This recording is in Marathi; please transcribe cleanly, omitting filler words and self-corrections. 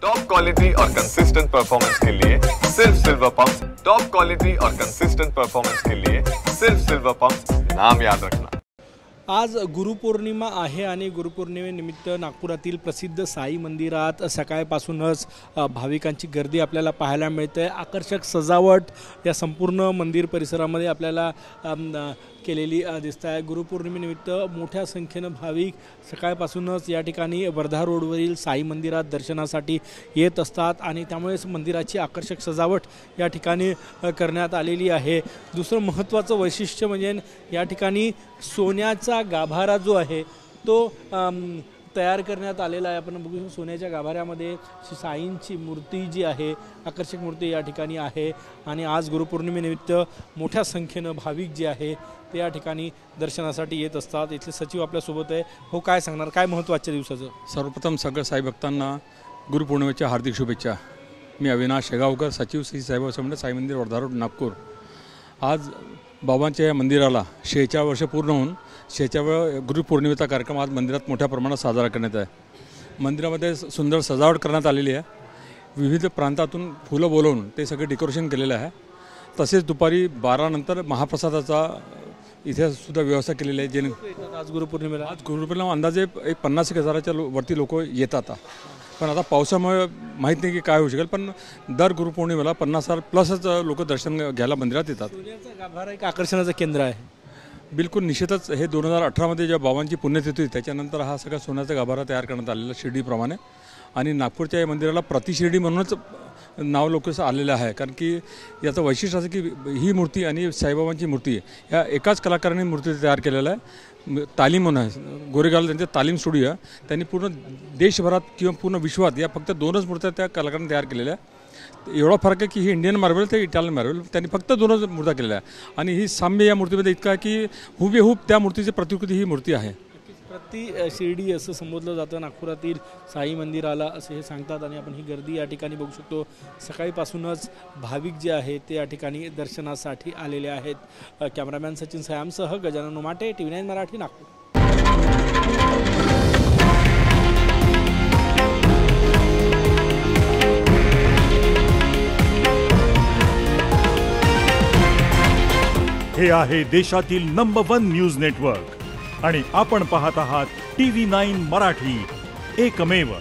टॉप क्वालिटी और कंसिस्टेंट परफॉर्मेंस के लिए सिर्फ सिल्वर पंप्स। टॉप क्वालिटी और कंसिस्टेंट परफॉर्मेंस के लिए सिर्फ सिल्वर पंप्स, नाम याद रखना। आज गुरुपौर्णिमा आहे आणि गुरुपौर्णिमेनिमित्त नागपुरातील प्रसिद्ध साई मंदिरात सकाळपासूनच भाविकांची गर्दी आपल्याला पाहायला मिळते। आकर्षक सजावट या संपूर्ण मंदिर परिसरामध्ये आपल्याला केलेली दिसत आहे। गुरुपौर्णिमेनिमित्त मोठ्या संख्येने भाविक सकाळपासूनच या ठिकाणी वर्धा रोडवरील साई मंदिरात दर्शनासाठी येत असतात आणि त्यामुळेच मंदिराची आकर्षक सजावट या ठिकाणी करण्यात आलेली आहे। दुसरं महत्त्वाचं वैशिष्ट्य म्हणजे या ठिकाणी सोन्याचा गाभारा जो आहे तो तयार करण्यात आलेला आहे। आपण बघू सोन्याच्या गाभाऱ्यामध्ये श्री साईंची मूर्ती जी आहे, आकर्षक मूर्ती या ठिकाणी आहे आणि आज गुरुपौर्णिमेनिमित्त मोठ्या संख्येने भाविक जे आहे ते या ठिकाणी दर्शनासाठी येत असतात। इथले सचिव आपल्यासोबत आहे। हो, काय सांगणार, काय महत्त्व आजच्या दिवसाचं? सर्वप्रथम सगळ्या साई भक्तांना गुरुपौर्णिमेच्या हार्दिक शुभेच्छा। मी अविनाश शेगावकर, सचिव श्री साईबाबा समर्थ साई मंदिर वर्धा रोड नागपूर। आज बाबांच्या या मंदिराला 46 वर्ष पूर्ण होऊन 46व्या गुरुपौर्णिमेचा कार्यक्रम आज मंदिरात मोठ्या प्रमाणात साजरा करण्यात आहे। मंदिरामध्ये सुंदर सजावट करण्यात आलेली आहे। विविध प्रांतातून फुलं बोलवून ते सगळे डेकोरेशन केलेलं आहे। तसेच दुपारी 12 नंतर महाप्रसादाचा इथे सुद्धा व्यवस्था केलेली आहे। जे आज गुरुपौर्णिमेला अंदाजे 50,000च्या वरती लोक येतात। पण आता पावसामुळे माहीत नाही की काय होऊ शकेल, पण दर गुरुपौर्णिमेला 50,000 प्लसच लोक दर्शन घ्यायला मंदिरात येतात। सोन्याचा गाभारा एक आकर्षणाचं केंद्र आहे। बिलकुल निश्चितच हे 2018मध्ये जेव्हा बाबांची पुण्यतिथी होती त्याच्यानंतर हा सगळा सोन्याचा गाभारा तयार करण्यात आलेला शिर्डीप्रमाणे आणि नागपूरच्या या मंदिराला प्रतिशिर्डी म्हणूनच नाव लोकं आलेलं आहे। कारण की याचं वैशिष्ट्य असं की ही मूर्ती आणि साईबाबांची मूर्ती ह्या एकाच कलाकाराने मूर्ती तयार केलेलं आहे। तालीम म्हणून आहे, गोरेगावला त्यांचे तालीम स्टुडिओ आहे। त्यांनी पूर्ण देशभरात किंवा पूर्ण विश्वात या फक्त 2च मूर्त्या त्या कलाकारांनी तयार केलेल्या आहे। एवढा फरक आहे की ही इंडियन मार्बल ते इटालियन मार्बल, त्यांनी फक्त 2च मूर्त्या केलेल्या आहे आणि ही साम्य या मूर्तीमध्ये इतका आहे की हुबेहूब त्या मूर्तीची प्रतिकृती ही मूर्ती आहे। प्रति शिर्डी असं संबोधलं जातं नागपुरातील साई मंदिराला, असे हे सांगतात आणि आपण ही गर्दी या ठिकाणी बघू शकतो। सकाळीपासूनच भाविक जे आहेत ते या ठिकाणी दर्शनासाठी आलेले आहेत। कॅमेरामॅन सचिन सयामसह गजानन उमाटे, TV9 मराठी, नागपूर। हे आहे देशातील नंबर 1 न्यूज नेटवर्क आणि आपण पाहत आहात TV9 मराठी, एकमेव।